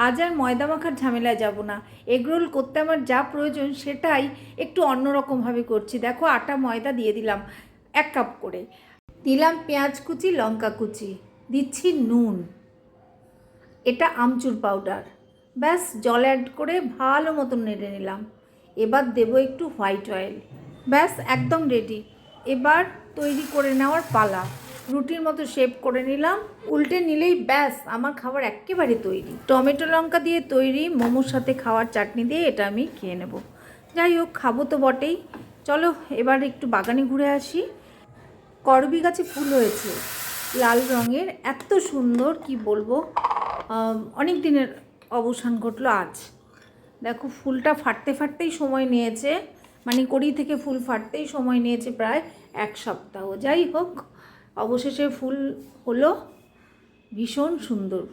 আজ আর ময়দা মাখার ঝামেলায় যাব না। এগরোল করতে আমার যা প্রয়োজন সেটাই একটু অন্যরকমভাবে করছি। দেখো, আটা ময়দা দিয়ে দিলাম 1 কাপ করে, দিলাম পেঁয়াজ কুচি, লঙ্কা কুচি, দিচ্ছি নুন, এটা আমচুর পাউডার, ব্যাস জল অ্যাড করে ভালো মতন নেড়ে নিলাম। এবার দেবো একটু হোয়াইট অয়েল, ব্যাস একদম রেডি। এবার তৈরি করে নেওয়ার পালা। রুটির মতো শেপ করে নিলাম, উল্টে নিলেই ব্যাস আমার খাবার একেবারে তৈরি। টমেটো লঙ্কা দিয়ে তৈরি মোমোর সাথে খাওয়ার চাটনি দিয়ে এটা আমি খেয়ে নেব। যাই হোক, খাবো তো বটেই। চলো এবার একটু বাগানে ঘুরে আসি। করবি গাছে ফুল হয়েছে লাল রঙের, এত সুন্দর কি বলবো। অনেক দিনের অবসান ঘটলো আজ। দেখো, ফুলটা ফাটতে ফাটতেই সময় নিয়েছে, মানে কড়ি থেকে ফুল ফাটতেই সময় নিয়েছে প্রায় 1 সপ্তাহ। যাই হোক, অবশেষে ফুল হলো, ভীষণ সুন্দর।